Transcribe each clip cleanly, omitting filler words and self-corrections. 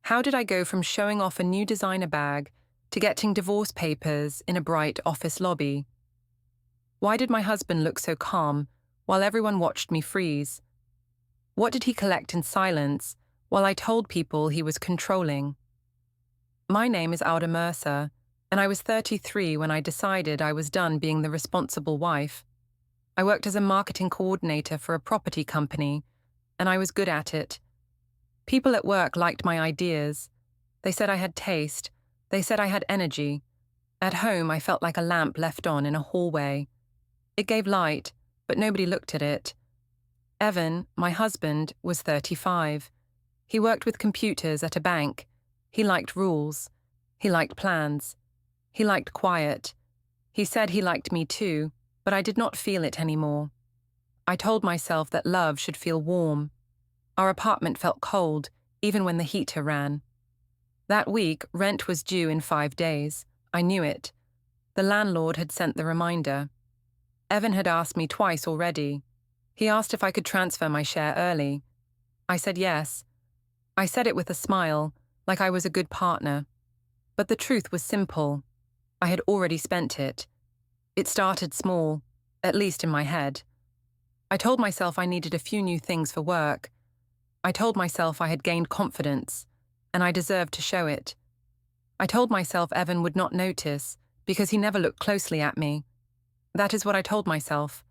How did I go from showing off a new designer bag to getting divorce papers in a bright office lobby? Why did my husband look so calm while everyone watched me freeze? What did he collect in silence while I told people he was controlling? My name is Auda Mercer, and I was 33 when I decided I was done being the responsible wife. I worked as a marketing coordinator for a property company, and I was good at it. People at work liked my ideas. They said I had taste. They said I had energy. At home, I felt like a lamp left on in a hallway. It gave light, but nobody looked at it. Evan, my husband, was 35. He worked with computers at a bank. He liked rules. He liked plans. He liked quiet. He said he liked me too, but I did not feel it anymore. I told myself that love should feel warm. Our apartment felt cold, even when the heater ran. That week, rent was due in 5 days. I knew it. The landlord had sent the reminder. Evan had asked me twice already. He asked if I could transfer my share early. I said yes. I said it with a smile, like I was a good partner. But the truth was simple. I had already spent it. It started small, at least in my head. I told myself I needed a few new things for work. I told myself I had gained confidence, and I deserved to show it. I told myself Evan would not notice because he never looked closely at me. That is what I told myself,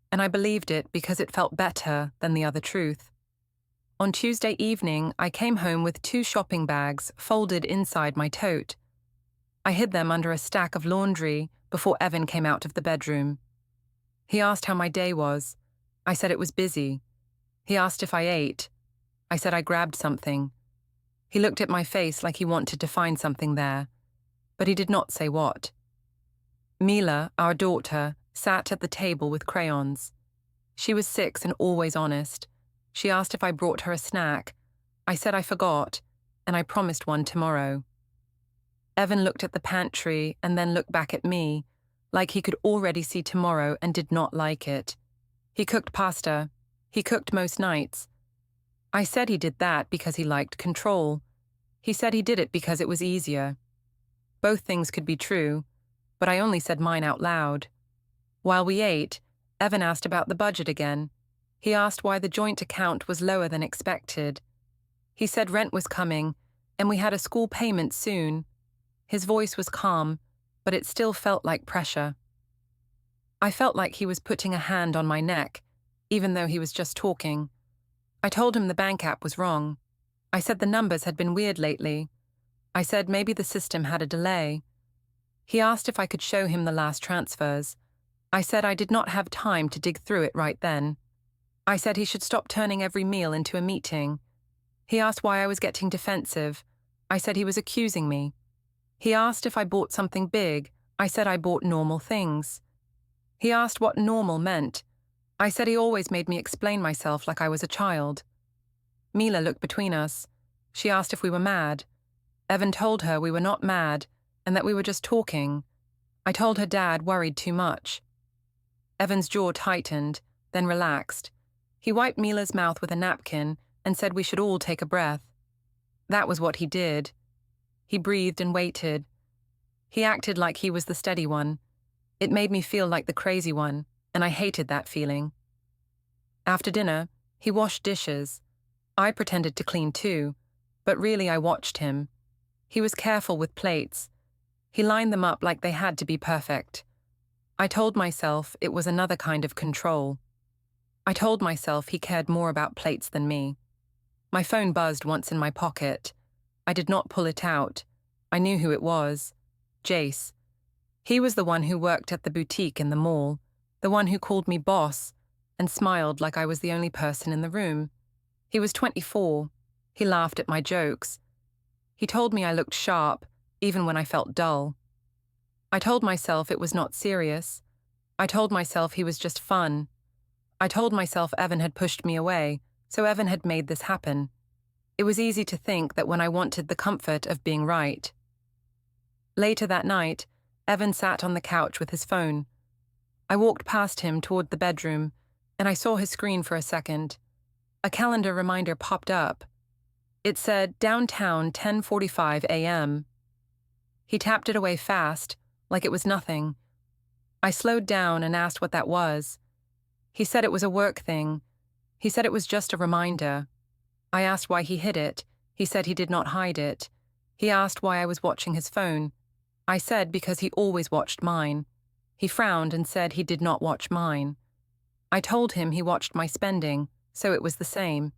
and I believed it because it felt better than the other truth. On Tuesday evening, I came home with 2 shopping bags folded inside my tote. I hid them under a stack of laundry before Evan came out of the bedroom. He asked how my day was. I said it was busy. He asked if I ate. I said I grabbed something. He looked at my face like he wanted to find something there, but he did not say what. Mila, our daughter, sat at the table with crayons. She was 6 and always honest. She asked if I brought her a snack. I said I forgot, and I promised one tomorrow. Evan looked at the pantry and then looked back at me, like he could already see tomorrow and did not like it. He cooked pasta. He cooked most nights. I said he did that because he liked control. He said he did it because it was easier. Both things could be true, but I only said mine out loud. While we ate, Evan asked about the budget again. He asked why the joint account was lower than expected. He said rent was coming, and we had a school payment soon. His voice was calm, but it still felt like pressure. I felt like he was putting a hand on my neck, even though he was just talking. I told him the bank app was wrong. I said the numbers had been weird lately. I said maybe the system had a delay. He asked if I could show him the last transfers. I said I did not have time to dig through it right then. I said he should stop turning every meal into a meeting. He asked why I was getting defensive. I said he was accusing me. He asked if I bought something big. I said I bought normal things. He asked what normal meant. I said he always made me explain myself like I was a child. Mila looked between us. She asked if we were mad. Evan told her we were not mad and that we were just talking. I told her Dad worried too much. Evan's jaw tightened, then relaxed. He wiped Mila's mouth with a napkin and said we should all take a breath. That was what he did. He breathed and waited. He acted like he was the steady one. It made me feel like the crazy one, and I hated that feeling. After dinner, he washed dishes. I pretended to clean too, but really I watched him. He was careful with plates. He lined them up like they had to be perfect. I told myself it was another kind of control. I told myself he cared more about plates than me. My phone buzzed once in my pocket. I did not pull it out. I knew who it was. Jace. He was the one who worked at the boutique in the mall, the one who called me boss and smiled like I was the only person in the room. He was 24. He laughed at my jokes. He told me I looked sharp, even when I felt dull. I told myself it was not serious. I told myself he was just fun. I told myself Evan had pushed me away, so Evan had made this happen. It was easy to think that when I wanted the comfort of being right. Later that night, Evan sat on the couch with his phone. I walked past him toward the bedroom, and I saw his screen for a second. A calendar reminder popped up. It said downtown 10:45 a.m. He tapped it away fast, like it was nothing. I slowed down and asked what that was. He said it was a work thing. He said it was just a reminder. I asked why he hid it. He said he did not hide it. He asked why I was watching his phone. I said because he always watched mine. He frowned and said he did not watch mine. I told him he watched my spending, so it was the same.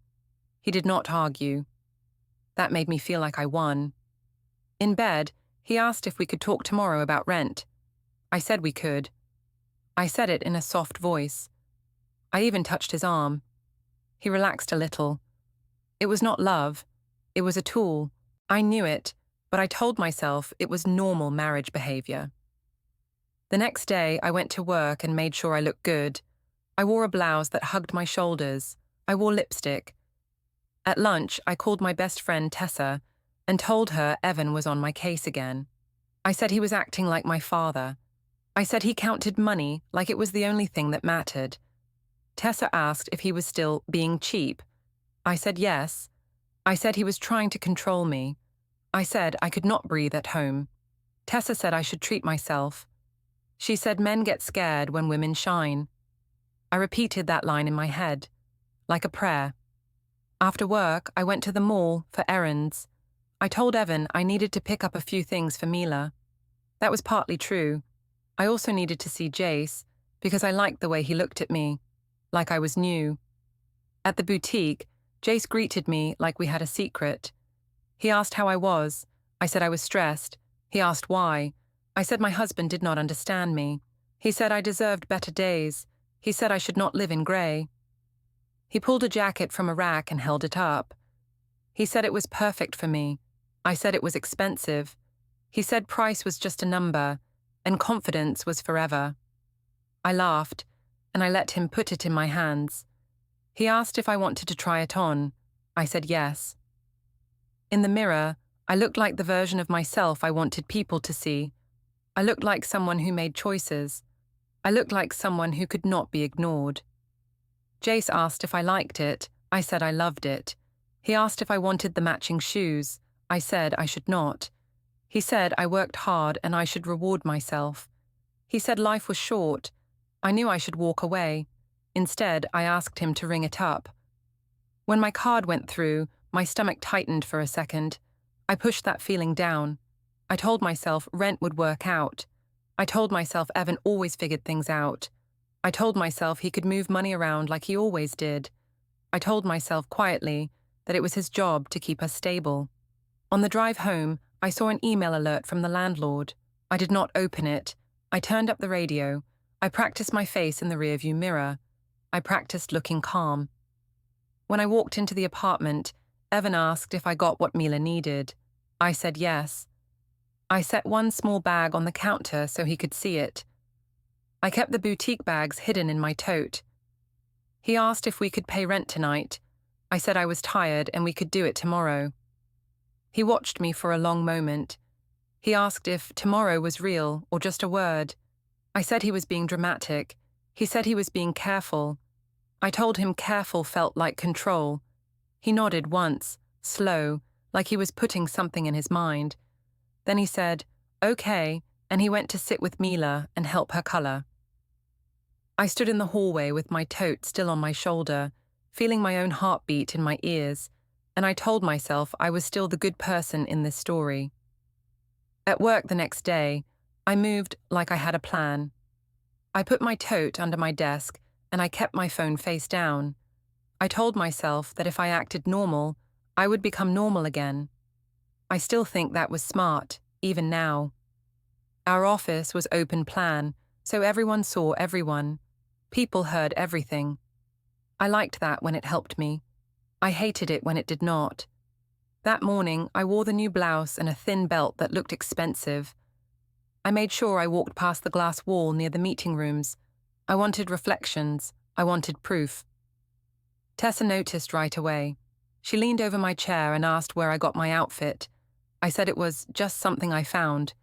He did not argue. That made me feel like I won. In bed, he asked if we could talk tomorrow about rent. I said we could. I said it in a soft voice. I even touched his arm. He relaxed a little. It was not love. It was a tool. I knew it, but I told myself it was normal marriage behavior. The next day, I went to work and made sure I looked good. I wore a blouse that hugged my shoulders. I wore lipstick. At lunch, I called my best friend Tessa and told her Evan was on my case again. I said he was acting like my father. I said he counted money like it was the only thing that mattered. Tessa asked if he was still being cheap. I said yes. I said he was trying to control me. I said I could not breathe at home. Tessa said I should treat myself. She said men get scared when women shine. I repeated that line in my head, like a prayer. After work, I went to the mall for errands. I told Evan I needed to pick up a few things for Mila. That was partly true. I also needed to see Jace, because I liked the way he looked at me, like I was new. At the boutique, Jace greeted me like we had a secret. He asked how I was. I said I was stressed. He asked why. I said my husband did not understand me. He said I deserved better days. He said I should not live in grey. He pulled a jacket from a rack and held it up. He said it was perfect for me. I said it was expensive. He said price was just a number, and confidence was forever. I laughed, and I let him put it in my hands. He asked if I wanted to try it on. I said yes. In the mirror, I looked like the version of myself I wanted people to see. I looked like someone who made choices. I looked like someone who could not be ignored. Jace asked if I liked it. I said I loved it. He asked if I wanted the matching shoes. I said I should not. He said I worked hard and I should reward myself. He said life was short. I knew I should walk away. Instead, I asked him to ring it up. When my card went through, my stomach tightened for a second. I pushed that feeling down. I told myself rent would work out. I told myself Evan always figured things out. I told myself he could move money around like he always did. I told myself quietly that it was his job to keep us stable. On the drive home, I saw an email alert from the landlord. I did not open it. I turned up the radio. I practiced my face in the rearview mirror. I practiced looking calm. When I walked into the apartment, Evan asked if I got what Mila needed. I said yes. I set one small bag on the counter so he could see it. I kept the boutique bags hidden in my tote. He asked if we could pay rent tonight. I said I was tired and we could do it tomorrow. He watched me for a long moment. He asked if tomorrow was real or just a word. I said he was being dramatic. He said he was being careful. I told him careful felt like control. He nodded once, slow, like he was putting something in his mind. Then he said, okay, and he went to sit with Mila and help her colour. I stood in the hallway with my tote still on my shoulder, feeling my own heartbeat in my ears, and I told myself I was still the good person in this story. At work the next day, I moved like I had a plan. I put my tote under my desk and I kept my phone face down. I told myself that if I acted normal, I would become normal again. I still think that was smart, even now. Our office was open plan, so everyone saw everyone. People heard everything. I liked that when it helped me. I hated it when it did not. That morning, I wore the new blouse and a thin belt that looked expensive. I made sure I walked past the glass wall near the meeting rooms. I wanted reflections. I wanted proof. Tessa noticed right away. She leaned over my chair and asked where I got my outfit. I said it was just something I found.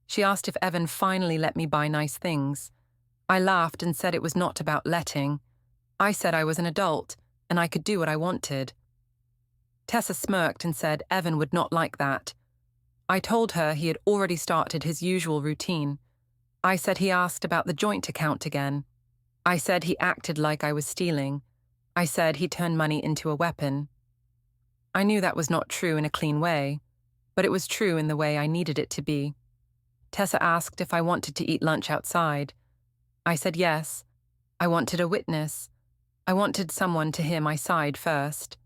She asked if Evan finally let me buy nice things. I laughed and said it was not about letting. I said I was an adult, and I could do what I wanted. Tessa smirked and said Evan would not like that. I told her he had already started his usual routine. I said he asked about the joint account again. I said he acted like I was stealing. I said he turned money into a weapon. I knew that was not true in a clean way, but it was true in the way I needed it to be. Tessa asked if I wanted to eat lunch outside. I said yes. I wanted a witness. I wanted someone to hear my side first.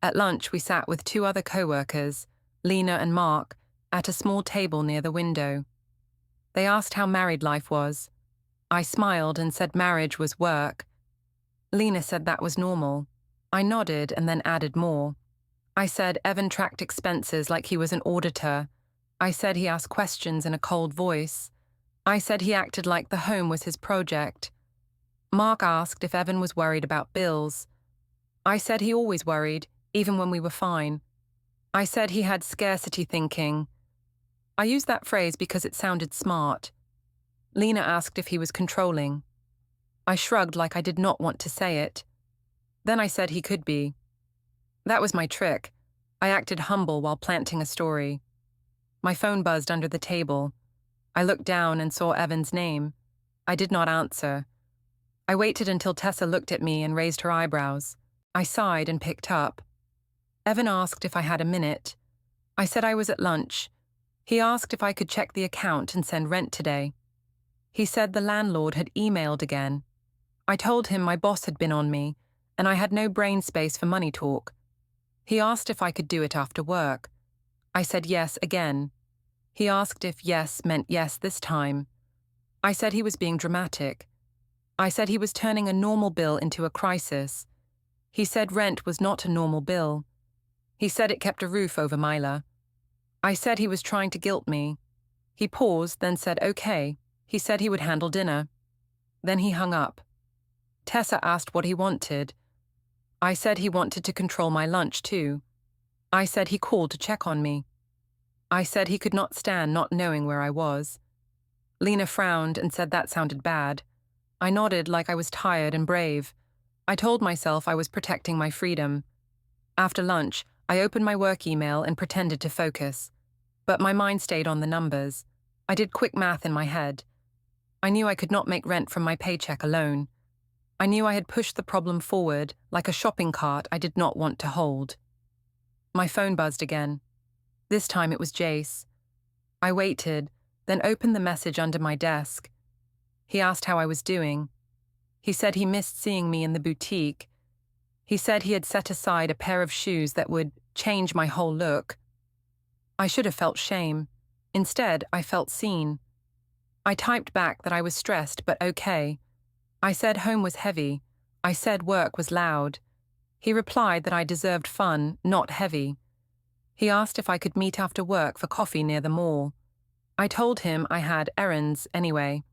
At lunch, we sat with two other coworkers, Lena and Mark, at a small table near the window. They asked how married life was. I smiled and said marriage was work. Lena said that was normal. I nodded and then added more. I said Evan tracked expenses like he was an auditor. I said he asked questions in a cold voice. I said he acted like the home was his project. Mark asked if Evan was worried about bills. I said he always worried, even when we were fine. I said he had scarcity thinking. I used that phrase because it sounded smart. Lena asked if he was controlling. I shrugged like I did not want to say it. Then I said he could be. That was my trick. I acted humble while planting a story. My phone buzzed under the table. I looked down and saw Evan's name. I did not answer. I waited until Tessa looked at me and raised her eyebrows. I sighed and picked up. Evan asked if I had a minute. I said I was at lunch. He asked if I could check the account and send rent today. He said the landlord had emailed again. I told him my boss had been on me, and I had no brain space for money talk. He asked if I could do it after work. I said yes again. He asked if yes meant yes this time. I said he was being dramatic. I said he was turning a normal bill into a crisis. He said rent was not a normal bill. He said it kept a roof over Mila. I said he was trying to guilt me. He paused, then said okay. He said he would handle dinner. Then he hung up. Tessa asked what he wanted. I said he wanted to control my lunch too. I said he called to check on me. I said he could not stand not knowing where I was. Lena frowned and said that sounded bad. I nodded like I was tired and brave. I told myself I was protecting my freedom. After lunch, I opened my work email and pretended to focus. But my mind stayed on the numbers. I did quick math in my head. I knew I could not make rent from my paycheck alone. I knew I had pushed the problem forward like a shopping cart I did not want to hold. My phone buzzed again. This time it was Jace. I waited, then opened the message under my desk. He asked how I was doing. He said he missed seeing me in the boutique. He said he had set aside a pair of shoes that would change my whole look. I should have felt shame. Instead, I felt seen. I typed back that I was stressed but okay. I said home was heavy. I said work was loud. He replied that I deserved fun, not heavy. He asked if I could meet after work for coffee near the mall. I told him I had errands anyway.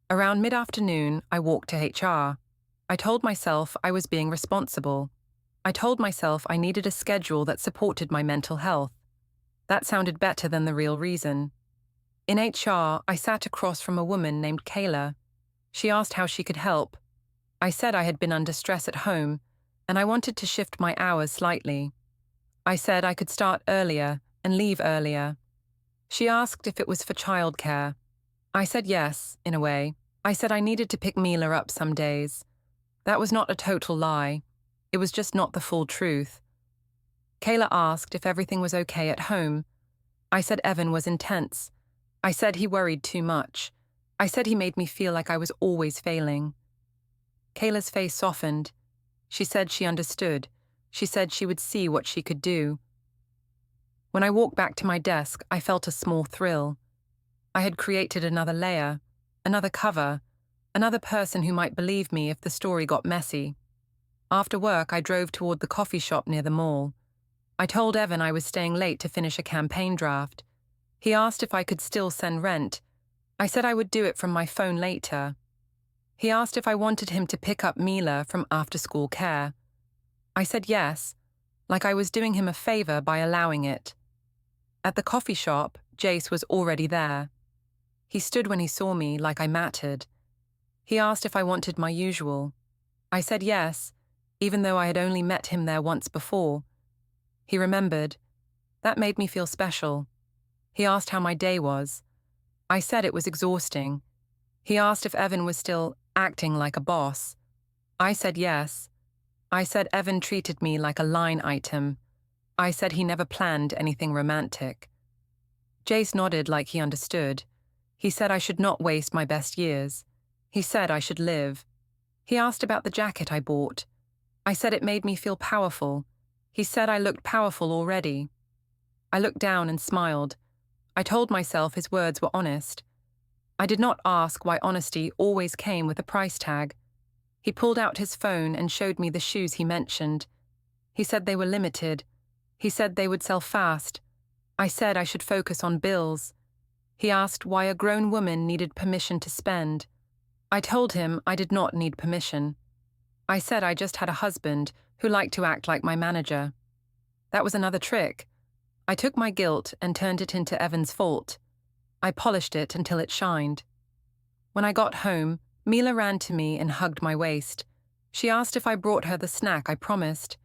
Around mid-afternoon, I walked to HR. I told myself I was being responsible. I told myself I needed a schedule that supported my mental health. That sounded better than the real reason. In HR, I sat across from a woman named Kayla. She asked how she could help. I said I had been under stress at home, and I wanted to shift my hours slightly. I said I could start earlier and leave earlier. She asked if it was for childcare. I said yes, in a way. I said I needed to pick Mila up some days. That was not a total lie. It was just not the full truth. Kayla asked if everything was okay at home. I said Evan was intense. I said he worried too much. I said he made me feel like I was always failing. Kayla's face softened. She said she understood. She said she would see what she could do. When I walked back to my desk, I felt a small thrill. I had created another layer, another cover, another person who might believe me if the story got messy. After work, I drove toward the coffee shop near the mall. I told Evan I was staying late to finish a campaign draft. He asked if I could still send rent. I said I would do it from my phone later. He asked if I wanted him to pick up Mila from after-school care. I said yes, like I was doing him a favor by allowing it. At the coffee shop, Jace was already there. He stood when he saw me like I mattered. He asked if I wanted my usual. I said yes, even though I had only met him there once before. He remembered. That made me feel special. He asked how my day was. I said it was exhausting. He asked if Evan was still acting like a boss. I said yes. I said Evan treated me like a line item. I said he never planned anything romantic. Jace nodded like he understood. He said I should not waste my best years. He said I should live. He asked about the jacket I bought. I said it made me feel powerful. He said I looked powerful already. I looked down and smiled. I told myself his words were honest. I did not ask why honesty always came with a price tag. He pulled out his phone and showed me the shoes he mentioned. He said they were limited. He said they would sell fast. I said I should focus on bills. He asked why a grown woman needed permission to spend. I told him I did not need permission. I said I just had a husband who liked to act like my manager. That was another trick. I took my guilt and turned it into Evan's fault. I polished it until it shined. When I got home, Mila ran to me and hugged my waist. She asked if I brought her the snack I promised.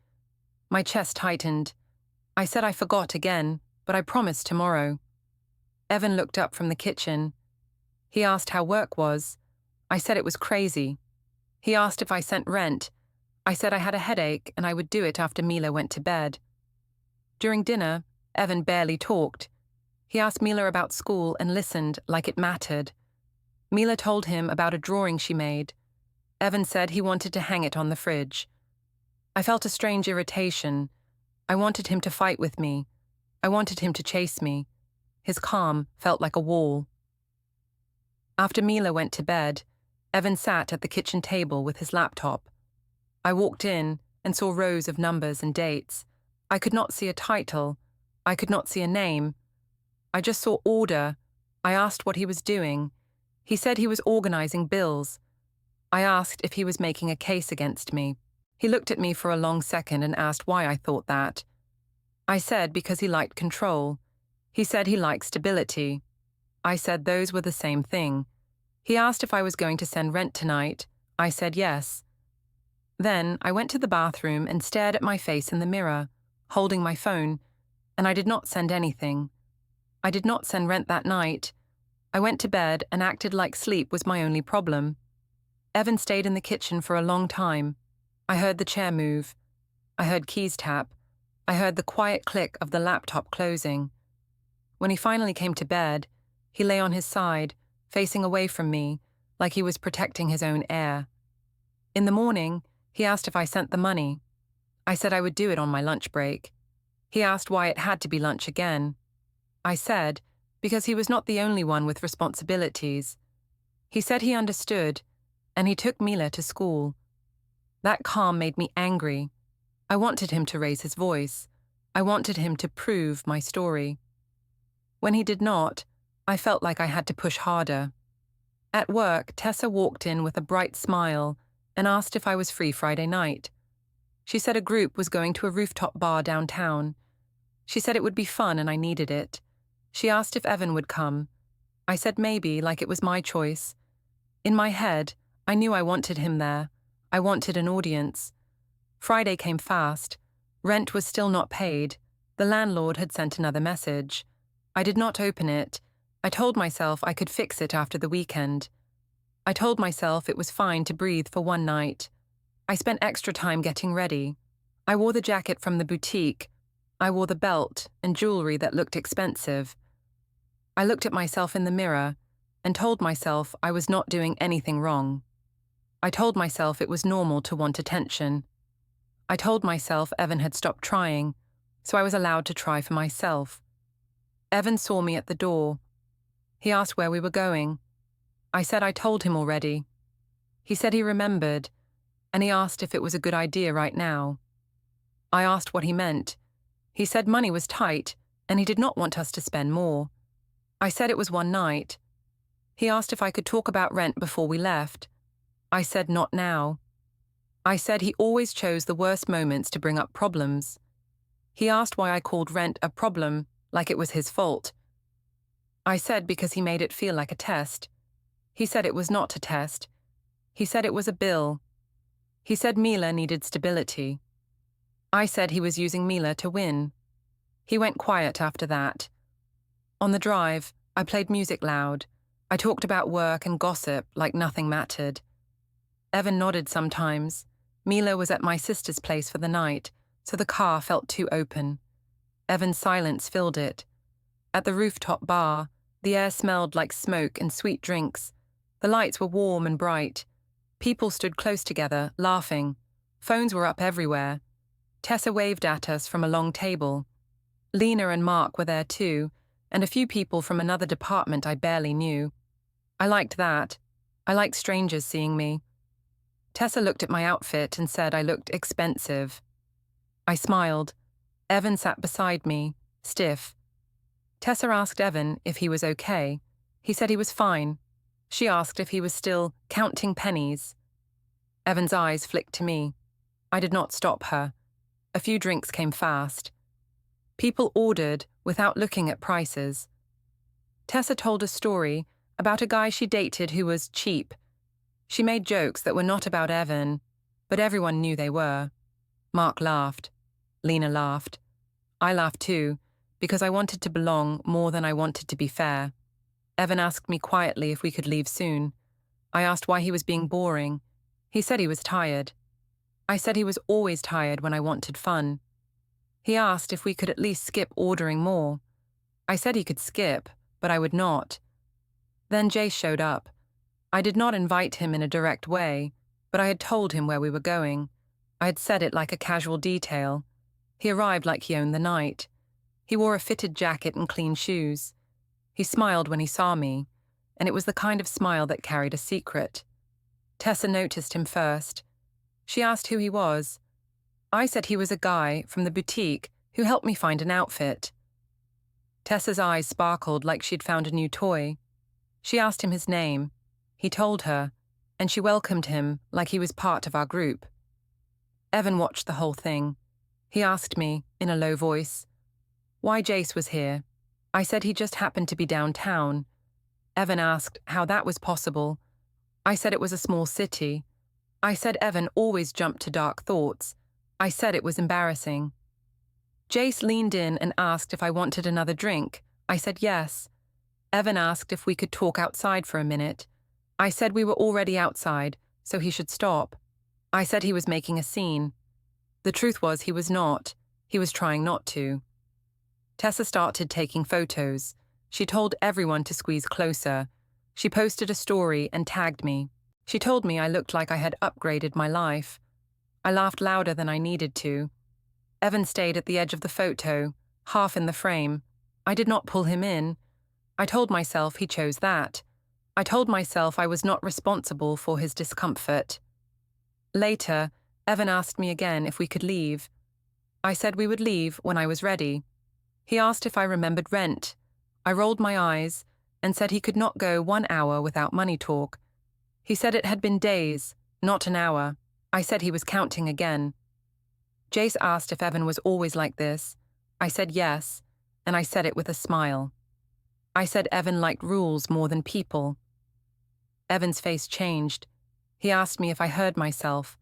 My chest tightened. I said I forgot again, but I promised tomorrow. Evan looked up from the kitchen. He asked how work was. I said it was crazy. He asked if I sent rent. I said I had a headache and I would do it after Mila went to bed. During dinner, Evan barely talked. He asked Mila about school and listened like it mattered. Mila told him about a drawing she made. Evan said he wanted to hang it on the fridge. I felt a strange irritation. I wanted him to fight with me. I wanted him to chase me. His calm felt like a wall. After Mila went to bed, Evan sat at the kitchen table with his laptop. I walked in and saw rows of numbers and dates. I could not see a title. I could not see a name. I just saw order. I asked what he was doing. He said he was organizing bills. I asked if he was making a case against me. He looked at me for a long second and asked why I thought that. I said because he liked control. He said he liked stability. I said those were the same thing. He asked if I was going to send rent tonight. I said yes. Then I went to the bathroom and stared at my face in the mirror, holding my phone, and I did not send anything. I did not send rent that night. I went to bed and acted like sleep was my only problem. Evan stayed in the kitchen for a long time. I heard the chair move. I heard keys tap. I heard the quiet click of the laptop closing. When he finally came to bed, he lay on his side, facing away from me, like he was protecting his own air. In the morning, he asked if I sent the money. I said I would do it on my lunch break. He asked why it had to be lunch again. I said, because he was not the only one with responsibilities. He said he understood, and he took Mila to school. That calm made me angry. I wanted him to raise his voice. I wanted him to prove my story. When he did not, I felt like I had to push harder. At work, Tessa walked in with a bright smile and asked if I was free Friday night. She said a group was going to a rooftop bar downtown. She said it would be fun and I needed it. She asked if Evan would come. I said maybe, like it was my choice. In my head, I knew I wanted him there. I wanted an audience. Friday came fast. Rent was still not paid. The landlord had sent another message. I did not open it. I told myself I could fix it after the weekend. I told myself it was fine to breathe for one night. I spent extra time getting ready. I wore the jacket from the boutique. I wore the belt and jewelry that looked expensive. I looked at myself in the mirror and told myself I was not doing anything wrong. I told myself it was normal to want attention. I told myself Evan had stopped trying, so I was allowed to try for myself. Evan saw me at the door. He asked where we were going. I said I told him already. He said he remembered, and he asked if it was a good idea right now. I asked what he meant. He said money was tight, and he did not want us to spend more. I said it was one night. He asked if I could talk about rent before we left. I said not now. I said he always chose the worst moments to bring up problems. He asked why I called rent a problem, like it was his fault. I said because he made it feel like a test. He said it was not a test. He said it was a bill. He said Mila needed stability. I said he was using Mila to win. He went quiet after that. On the drive, I played music loud. I talked about work and gossip like nothing mattered. Evan nodded sometimes. Mila was at my sister's place for the night, so the car felt too open. Evan's silence filled it. At the rooftop bar, the air smelled like smoke and sweet drinks. The lights were warm and bright. People stood close together, laughing. Phones were up everywhere. Tessa waved at us from a long table. Lena and Mark were there too, and a few people from another department I barely knew. I liked that. I liked strangers seeing me. Tessa looked at my outfit and said I looked expensive. I smiled. Evan sat beside me, stiff. Tessa asked Evan if he was okay. He said he was fine. She asked if he was still counting pennies. Evan's eyes flicked to me. I did not stop her. A few drinks came fast. People ordered without looking at prices. Tessa told a story about a guy she dated who was cheap. She made jokes that were not about Evan, but everyone knew they were. Mark laughed. Lena laughed. I laughed too, because I wanted to belong more than I wanted to be fair. Evan asked me quietly if we could leave soon. I asked why he was being boring. He said he was tired. I said he was always tired when I wanted fun. He asked if we could at least skip ordering more. I said he could skip, but I would not. Then Jace showed up. I did not invite him in a direct way, but I had told him where we were going. I had said it like a casual detail. He arrived like he owned the night. He wore a fitted jacket and clean shoes. He smiled when he saw me, and it was the kind of smile that carried a secret. Tessa noticed him first. She asked who he was. I said he was a guy from the boutique who helped me find an outfit. Tessa's eyes sparkled like she'd found a new toy. She asked him his name. He told her, and she welcomed him like he was part of our group. Evan watched the whole thing. He asked me, in a low voice, why Jace was here. I said he just happened to be downtown. Evan asked how that was possible. I said it was a small city. I said Evan always jumped to dark thoughts. I said it was embarrassing. Jace leaned in and asked if I wanted another drink. I said yes. Evan asked if we could talk outside for a minute. I said we were already outside, so he should stop. I said he was making a scene. The truth was he was not. He was trying not to. Tessa started taking photos. She told everyone to squeeze closer. She posted a story and tagged me. She told me I looked like I had upgraded my life. I laughed louder than I needed to. Evan stayed at the edge of the photo, half in the frame. I did not pull him in. I told myself he chose that. I told myself I was not responsible for his discomfort. Later, Evan asked me again if we could leave. I said we would leave when I was ready. He asked if I remembered rent. I rolled my eyes and said he could not go 1 hour without money talk. He said it had been days, not an hour. I said he was counting again. Jace asked if Evan was always like this. I said yes, and I said it with a smile. I said Evan liked rules more than people. Evan's face changed. He asked me if I heard myself.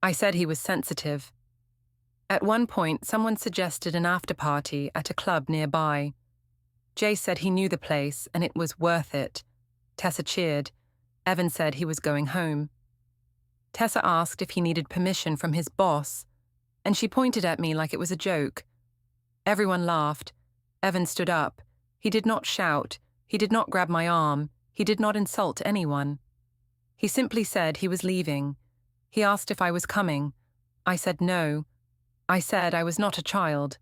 I said he was sensitive. At one point, someone suggested an after-party at a club nearby. Jace said he knew the place and it was worth it. Tessa cheered. Evan said he was going home. Tessa asked if he needed permission from his boss, and she pointed at me like it was a joke. Everyone laughed. Evan stood up. He did not shout. He did not grab my arm. He did not insult anyone. He simply said he was leaving. He asked if I was coming. I said no. I said I was not a child.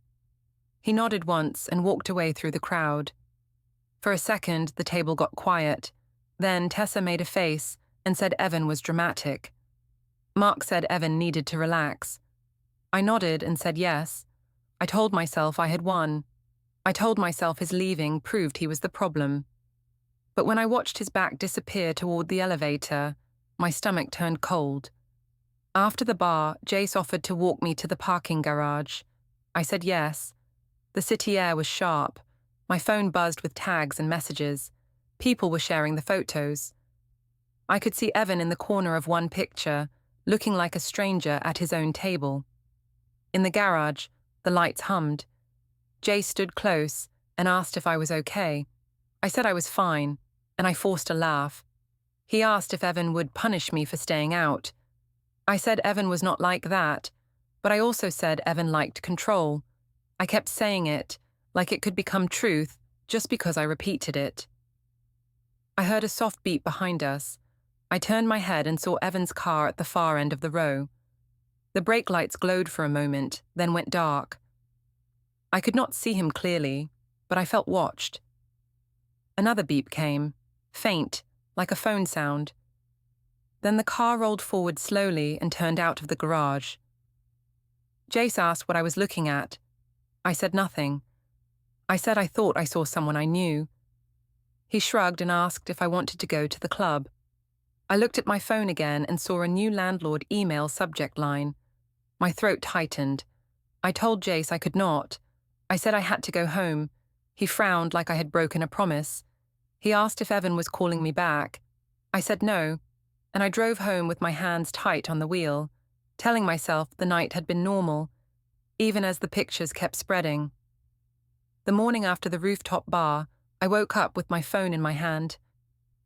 He nodded once and walked away through the crowd. For a second, the table got quiet. Then Tessa made a face and said Evan was dramatic. Mark said Evan needed to relax. I nodded and said yes. I told myself I had won. I told myself his leaving proved he was the problem. But when I watched his back disappear toward the elevator, my stomach turned cold. After the bar, Jace offered to walk me to the parking garage. I said yes. The city air was sharp. My phone buzzed with tags and messages. People were sharing the photos. I could see Evan in the corner of one picture, looking like a stranger at his own table. In the garage, the lights hummed. Jay stood close and asked if I was okay. I said I was fine, and I forced a laugh. He asked if Evan would punish me for staying out. I said Evan was not like that, but I also said Evan liked control. I kept saying it, like it could become truth, just because I repeated it. I heard a soft beep behind us. I turned my head and saw Evan's car at the far end of the row. The brake lights glowed for a moment, then went dark. I could not see him clearly, but I felt watched. Another beep came, faint, like a phone sound. Then the car rolled forward slowly and turned out of the garage. Jace asked what I was looking at. I said nothing. I said I thought I saw someone I knew. He shrugged and asked if I wanted to go to the club. I looked at my phone again and saw a new landlord email subject line. My throat tightened. I told Jace I could not. I said I had to go home. He frowned like I had broken a promise. He asked if Evan was calling me back. I said no, and I drove home with my hands tight on the wheel, telling myself the night had been normal, even as the pictures kept spreading. The morning after the rooftop bar, I woke up with my phone in my hand.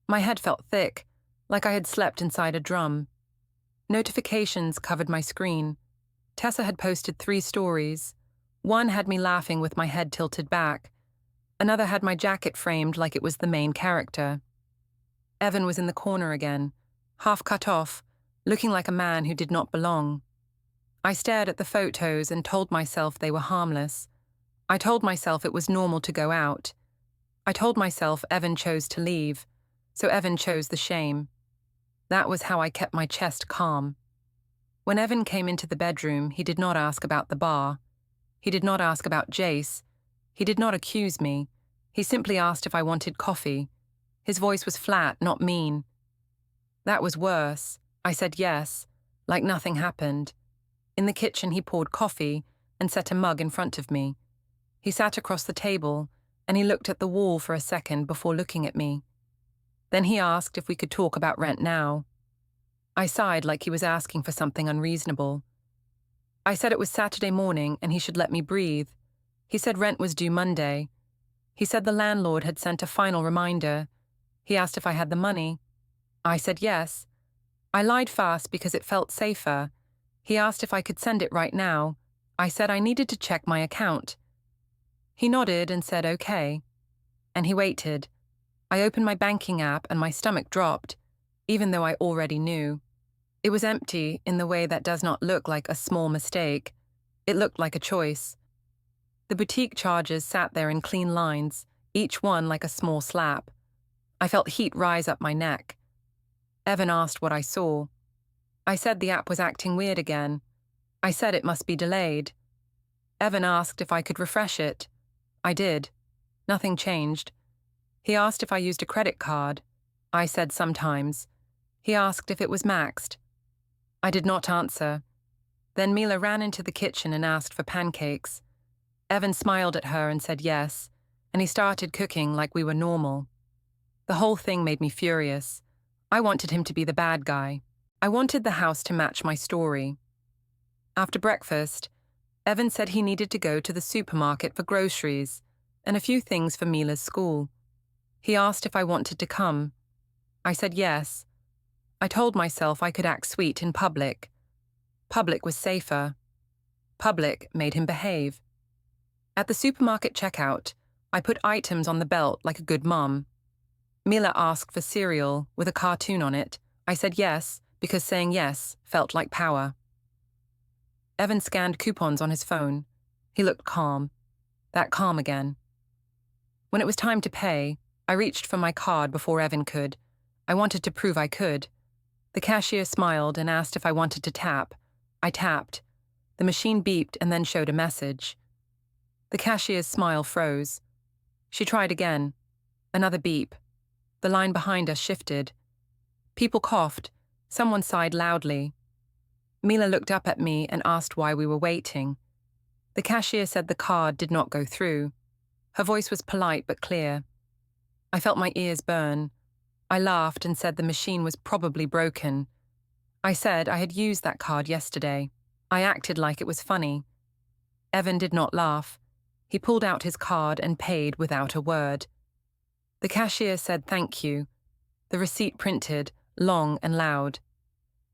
My head felt thick, like I had slept inside a drum. Notifications covered my screen. Tessa had posted 3 stories. One had me laughing with my head tilted back. Another had my jacket framed like it was the main character. Evan was in the corner again, half cut off, looking like a man who did not belong. I stared at the photos and told myself they were harmless. I told myself it was normal to go out. I told myself Evan chose to leave, so Evan chose the shame. That was how I kept my chest calm. When Evan came into the bedroom, he did not ask about the bar. He did not ask about Jace. He did not accuse me. He simply asked if I wanted coffee. His voice was flat, not mean. That was worse. I said yes, like nothing happened. In the kitchen, he poured coffee and set a mug in front of me. He sat across the table, and he looked at the wall for a second before looking at me. Then he asked if we could talk about rent now. I sighed like he was asking for something unreasonable. I said it was Saturday morning and he should let me breathe. He said rent was due Monday. He said the landlord had sent a final reminder. He asked if I had the money. I said yes. I lied fast because it felt safer. He asked if I could send it right now. I said I needed to check my account. He nodded and said okay. And he waited. I opened my banking app and my stomach dropped, even though I already knew. It was empty in the way that does not look like a small mistake. It looked like a choice. The boutique charges sat there in clean lines, each one like a small slap. I felt heat rise up my neck. Evan asked what I saw. I said the app was acting weird again. I said it must be delayed. Evan asked if I could refresh it. I did. Nothing changed. He asked if I used a credit card. I said sometimes. He asked if it was maxed. I did not answer. Then Mila ran into the kitchen and asked for pancakes. Evan smiled at her and said yes, and he started cooking like we were normal. The whole thing made me furious. I wanted him to be the bad guy. I wanted the house to match my story. After breakfast, Evan said he needed to go to the supermarket for groceries and a few things for Mila's school. He asked if I wanted to come. I said yes. I told myself I could act sweet in public. Public was safer. Public made him behave. At the supermarket checkout, I put items on the belt like a good mum. Mila asked for cereal with a cartoon on it. I said yes, because saying yes felt like power. Evan scanned coupons on his phone. He looked calm. That calm again. When it was time to pay, I reached for my card before Evan could. I wanted to prove I could. The cashier smiled and asked if I wanted to tap. I tapped. The machine beeped and then showed a message. The cashier's smile froze. She tried again. Another beep. The line behind us shifted. People coughed. Someone sighed loudly. Mila looked up at me and asked why we were waiting. The cashier said the card did not go through. Her voice was polite but clear. I felt my ears burn. I laughed and said the machine was probably broken. I said I had used that card yesterday. I acted like it was funny. Evan did not laugh. He pulled out his card and paid without a word. The cashier said thank you. The receipt printed, long and loud.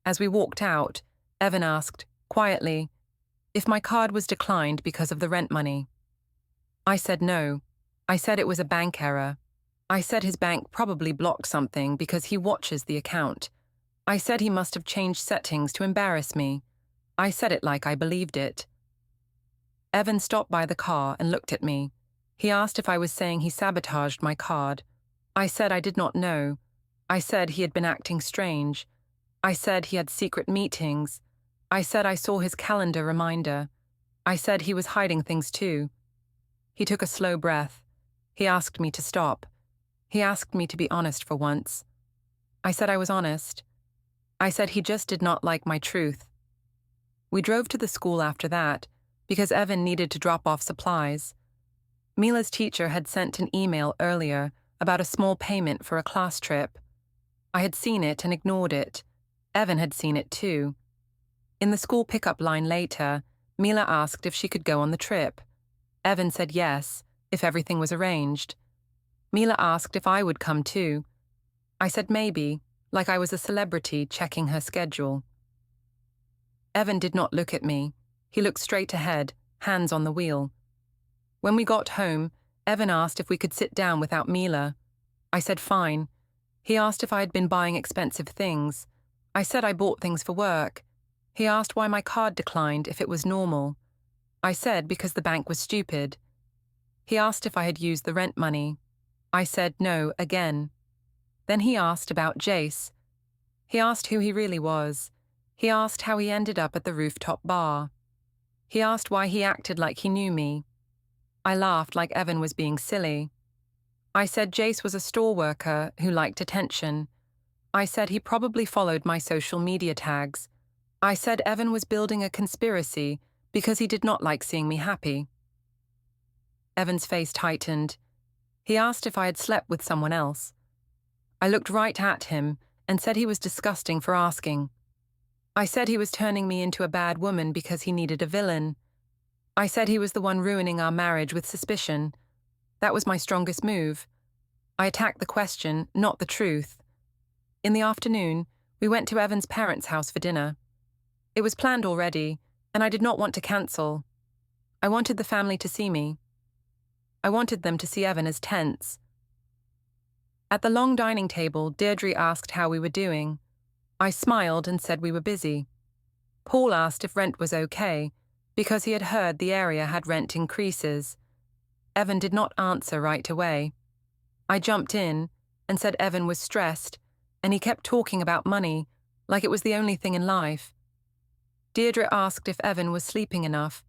As we walked out, Evan asked, quietly, if my card was declined because of the rent money. I said no. I said it was a bank error. I said his bank probably blocked something because he watches the account. I said he must have changed settings to embarrass me. I said it like I believed it. Evan stopped by the car and looked at me. He asked if I was saying he sabotaged my card. I said I did not know. I said he had been acting strange. I said he had secret meetings. I said I saw his calendar reminder. I said he was hiding things too. He took a slow breath. He asked me to stop. He asked me to be honest for once. I said I was honest. I said he just did not like my truth. We drove to the school after that, because Evan needed to drop off supplies. Mila's teacher had sent an email earlier about a small payment for a class trip. I had seen it and ignored it. Evan had seen it too. In the school pickup line later, Mila asked if she could go on the trip. Evan said yes, if everything was arranged. Mila asked if I would come too. I said maybe, like I was a celebrity checking her schedule. Evan did not look at me. He looked straight ahead, hands on the wheel. When we got home, Evan asked if we could sit down without Mila. I said fine. He asked if I had been buying expensive things. I said I bought things for work. He asked why my card declined if it was normal. I said because the bank was stupid. He asked if I had used the rent money. I said no again. Then he asked about Jace. He asked who he really was. He asked how he ended up at the rooftop bar. He asked why he acted like he knew me. I laughed like Evan was being silly. I said Jace was a store worker who liked attention. I said he probably followed my social media tags. I said Evan was building a conspiracy because he did not like seeing me happy. Evan's face tightened. He asked if I had slept with someone else. I looked right at him and said he was disgusting for asking. I said he was turning me into a bad woman because he needed a villain. I said he was the one ruining our marriage with suspicion. That was my strongest move. I attacked the question, not the truth. In the afternoon, we went to Evan's parents' house for dinner. It was planned already, and I did not want to cancel. I wanted the family to see me. I wanted them to see Evan as tense. At the long dining table, Deirdre asked how we were doing. I smiled and said we were busy. Paul asked if rent was okay, because he had heard the area had rent increases. Evan did not answer right away. I jumped in and said Evan was stressed, and he kept talking about money, like it was the only thing in life. Deirdre asked if Evan was sleeping enough.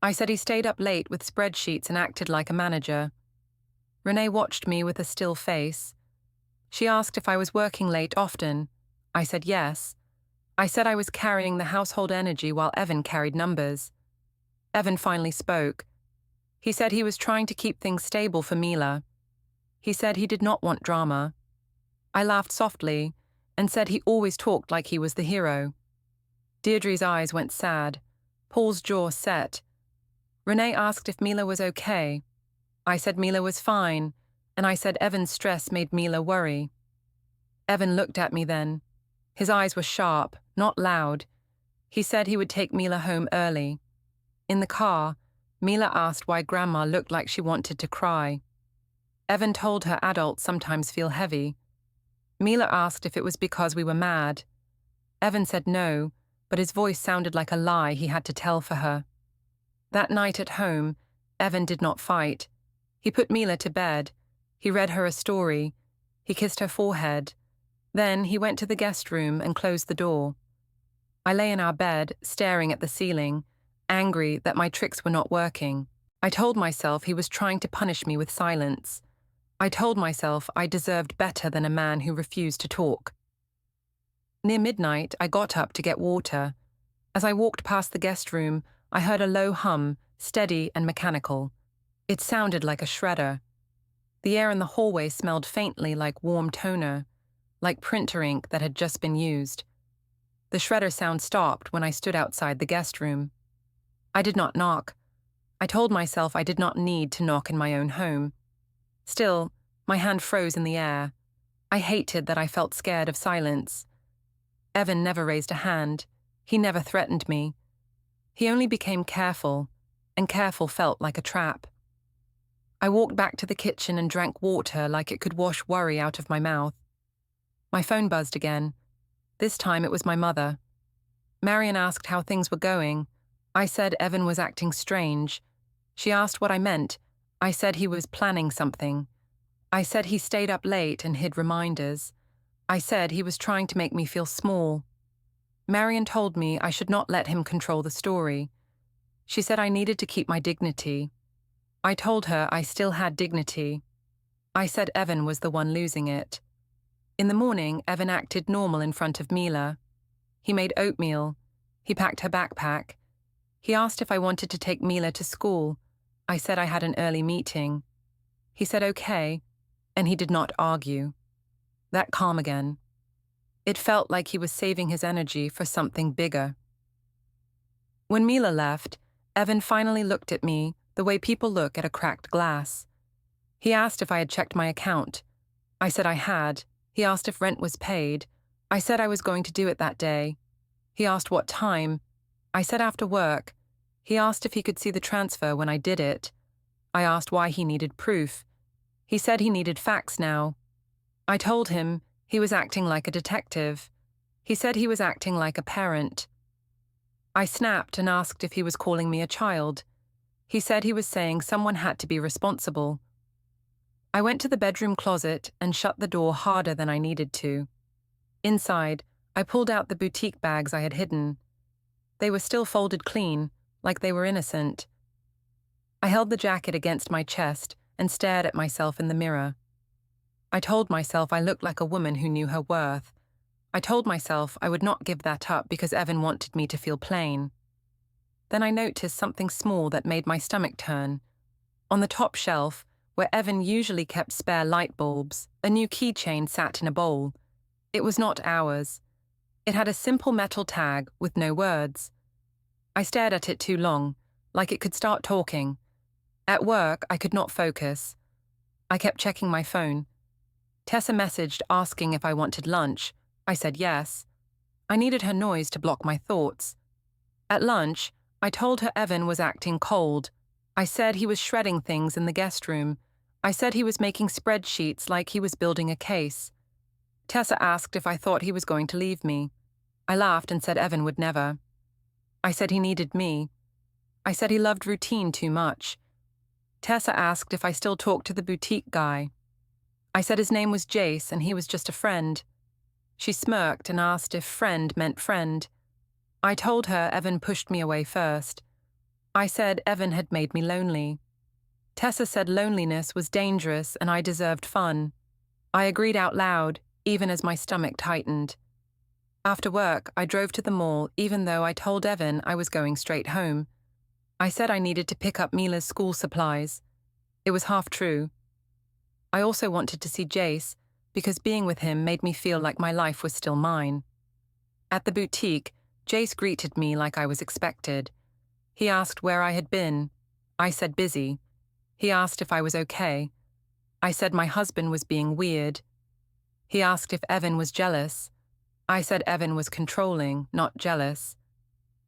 I said he stayed up late with spreadsheets and acted like a manager. Renee watched me with a still face. She asked if I was working late often. I said yes. I said I was carrying the household energy while Evan carried numbers. Evan finally spoke. He said he was trying to keep things stable for Mila. He said he did not want drama. I laughed softly and said he always talked like he was the hero. Deirdre's eyes went sad. Paul's jaw set. Renee asked if Mila was okay. I said Mila was fine, and I said Evan's stress made Mila worry. Evan looked at me then. His eyes were sharp, not loud. He said he would take Mila home early. In the car, Mila asked why Grandma looked like she wanted to cry. Evan told her adults sometimes feel heavy. Mila asked if it was because we were mad. Evan said no, but his voice sounded like a lie he had to tell for her. That night at home, Evan did not fight. He put Mila to bed. He read her a story. He kissed her forehead. Then he went to the guest room and closed the door. I lay in our bed, staring at the ceiling, angry that my tricks were not working. I told myself he was trying to punish me with silence. I told myself I deserved better than a man who refused to talk. Near midnight, I got up to get water. As I walked past the guest room, I heard a low hum, steady and mechanical. It sounded like a shredder. The air in the hallway smelled faintly like warm toner, like printer ink that had just been used. The shredder sound stopped when I stood outside the guest room. I did not knock. I told myself I did not need to knock in my own home. Still, my hand froze in the air. I hated that I felt scared of silence. Evan never raised a hand. He never threatened me. He only became careful, and careful felt like a trap. I walked back to the kitchen and drank water like it could wash worry out of my mouth. My phone buzzed again. This time it was my mother. Marion asked how things were going. I said Evan was acting strange. She asked what I meant. I said he was planning something. I said he stayed up late and hid reminders. I said he was trying to make me feel small. Marion told me I should not let him control the story. She said I needed to keep my dignity. I told her I still had dignity. I said Evan was the one losing it. In the morning, Evan acted normal in front of Mila. He made oatmeal. He packed her backpack. He asked if I wanted to take Mila to school. I said I had an early meeting. He said okay, and he did not argue. That calm again. It felt like he was saving his energy for something bigger. When Mila left, Evan finally looked at me the way people look at a cracked glass. He asked if I had checked my account. I said I had. He asked if rent was paid. I said I was going to do it that day. He asked what time. I said after work. He asked if he could see the transfer when I did it. I asked why he needed proof. He said he needed facts now. I told him he was acting like a detective. He said he was acting like a parent. I snapped and asked if he was calling me a child. He said he was saying someone had to be responsible. I went to the bedroom closet and shut the door harder than I needed to. Inside, I pulled out the boutique bags I had hidden. They were still folded clean, like they were innocent. I held the jacket against my chest and stared at myself in the mirror. I told myself I looked like a woman who knew her worth. I told myself I would not give that up because Evan wanted me to feel plain. Then I noticed something small that made my stomach turn. On the top shelf, where Evan usually kept spare light bulbs, a new keychain sat in a bowl. It was not ours. It had a simple metal tag with no words. I stared at it too long, like it could start talking. At work, I could not focus. I kept checking my phone. Tessa messaged asking if I wanted lunch. I said yes. I needed her noise to block my thoughts. At lunch, I told her Evan was acting cold. I said he was shredding things in the guest room. I said he was making spreadsheets like he was building a case. Tessa asked if I thought he was going to leave me. I laughed and said Evan would never. I said he needed me. I said he loved routine too much. Tessa asked if I still talked to the boutique guy. I said his name was Jace and he was just a friend. She smirked and asked if friend meant friend. I told her Evan pushed me away first. I said Evan had made me lonely. Tessa said loneliness was dangerous and I deserved fun. I agreed out loud, even as my stomach tightened. After work, I drove to the mall even though I told Evan I was going straight home. I said I needed to pick up Mila's school supplies. It was half true. I also wanted to see Jace because being with him made me feel like my life was still mine. At the boutique, Jace greeted me like I was expected. He asked where I had been. I said busy. He asked if I was okay. I said my husband was being weird. He asked if Evan was jealous. I said Evan was controlling, not jealous.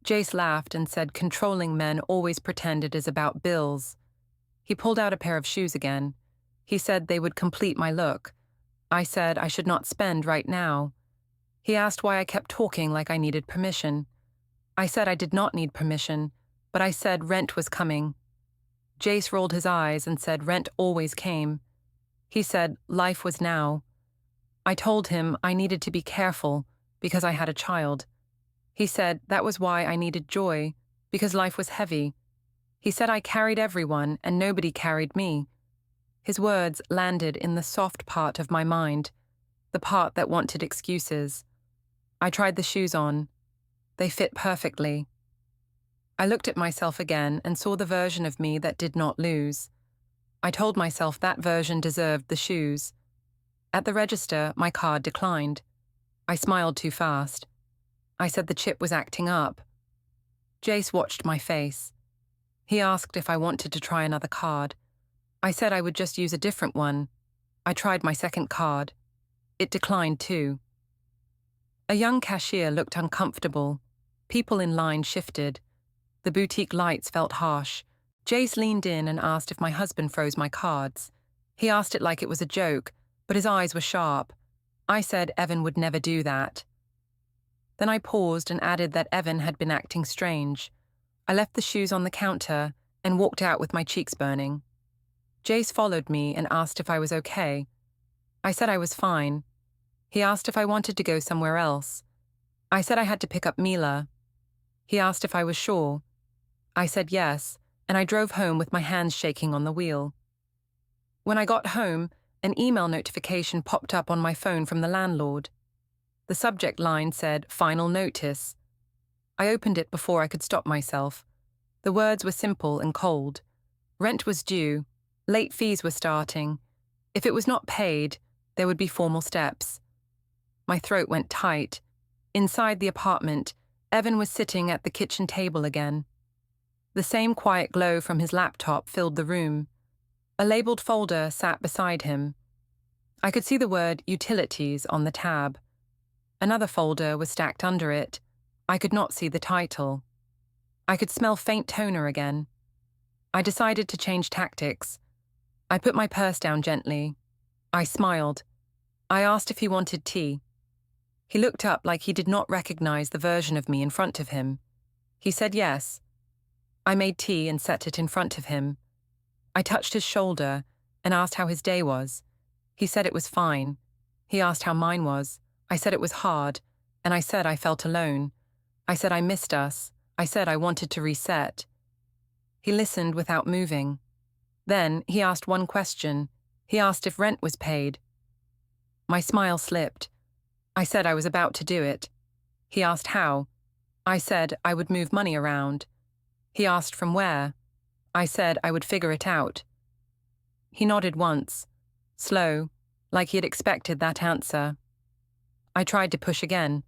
Jace laughed and said controlling men always pretend it is about bills. He pulled out a pair of shoes again. He said they would complete my look. I said I should not spend right now. He asked why I kept talking like I needed permission. I said I did not need permission, but I said rent was coming. Jace rolled his eyes and said rent always came. He said life was now. I told him I needed to be careful because I had a child. He said that was why I needed joy, because life was heavy. He said I carried everyone and nobody carried me. His words landed in the soft part of my mind, the part that wanted excuses. I tried the shoes on. They fit perfectly. I looked at myself again and saw the version of me that did not lose. I told myself that version deserved the shoes. At the register, my card declined. I smiled too fast. I said the chip was acting up. Jace watched my face. He asked if I wanted to try another card. I said I would just use a different one. I tried my second card. It declined too. A young cashier looked uncomfortable. People in line shifted. The boutique lights felt harsh. Jace leaned in and asked if my husband froze my cards. He asked it like it was a joke, but his eyes were sharp. I said Evan would never do that. Then I paused and added that Evan had been acting strange. I left the shoes on the counter and walked out with my cheeks burning. Jace followed me and asked if I was okay. I said I was fine. He asked if I wanted to go somewhere else. I said I had to pick up Mila. He asked if I was sure. I said yes, and I drove home with my hands shaking on the wheel. When I got home, an email notification popped up on my phone from the landlord. The subject line said, "Final notice." I opened it before I could stop myself. The words were simple and cold. Rent was due. Late fees were starting. If it was not paid, there would be formal steps. My throat went tight. Inside the apartment, Evan was sitting at the kitchen table again. The same quiet glow from his laptop filled the room. A labeled folder sat beside him. I could see the word utilities on the tab. Another folder was stacked under it. I could not see the title. I could smell faint toner again. I decided to change tactics. I put my purse down gently. I smiled. I asked if he wanted tea. He looked up like he did not recognize the version of me in front of him. He said yes. I made tea and set it in front of him. I touched his shoulder and asked how his day was. He said it was fine. He asked how mine was. I said it was hard, and I said I felt alone. I said I missed us. I said I wanted to reset. He listened without moving. Then he asked one question. He asked if rent was paid. My smile slipped. I said I was about to do it. He asked how. I said I would move money around. He asked from where. I said I would figure it out. He nodded once, slow, like he had expected that answer. I tried to push again.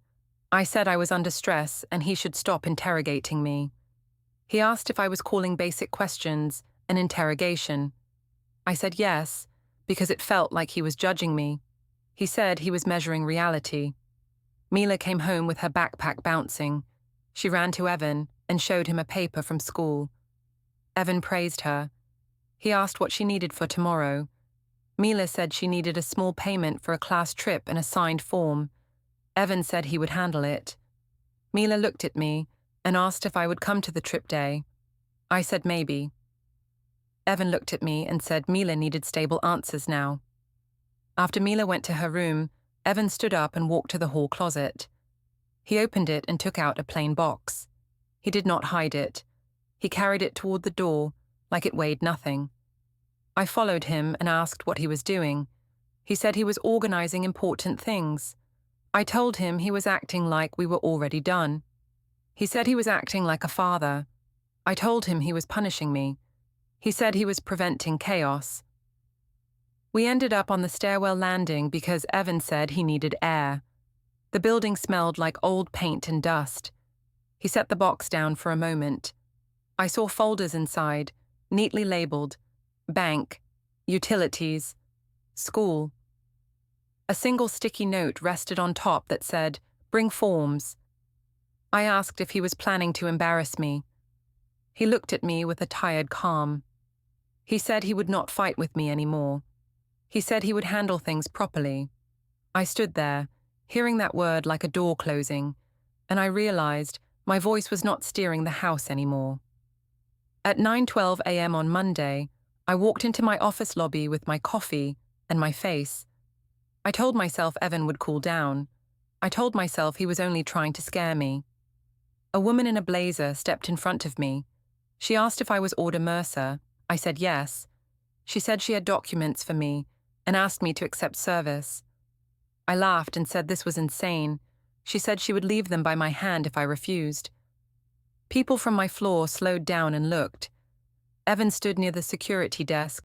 I said I was under stress and he should stop interrogating me. He asked if I was calling basic questions an interrogation. I said yes, because it felt like he was judging me. He said he was measuring reality. Mila came home with her backpack bouncing. She ran to Evan and showed him a paper from school. Evan praised her. He asked what she needed for tomorrow. Mila said she needed a small payment for a class trip and a signed form. Evan said he would handle it. Mila looked at me and asked if I would come to the trip day. I said maybe. Evan looked at me and said Mila needed stable answers now. After Mila went to her room, Evan stood up and walked to the hall closet. He opened it and took out a plain box. He did not hide it. He carried it toward the door, like it weighed nothing. I followed him and asked what he was doing. He said he was organizing important things. I told him he was acting like we were already done. He said he was acting like a father. I told him he was punishing me. He said he was preventing chaos. We ended up on the stairwell landing because Evan said he needed air. The building smelled like old paint and dust. He set the box down for a moment. I saw folders inside, neatly labeled, bank, utilities, school. A single sticky note rested on top that said, "Bring forms." I asked if he was planning to embarrass me. He looked at me with a tired calm. He said he would not fight with me anymore. He said he would handle things properly. I stood there, hearing that word like a door closing, and I realized my voice was not steering the house anymore. At 9:12 a.m. on Monday, I walked into my office lobby with my coffee and my face. I told myself Evan would cool down. I told myself he was only trying to scare me. A woman in a blazer stepped in front of me. She asked if I was Order Mercer. I said yes. She said she had documents for me and asked me to accept service. I laughed and said this was insane. She said she would leave them by my hand if I refused. People from my floor slowed down and looked. Evan stood near the security desk,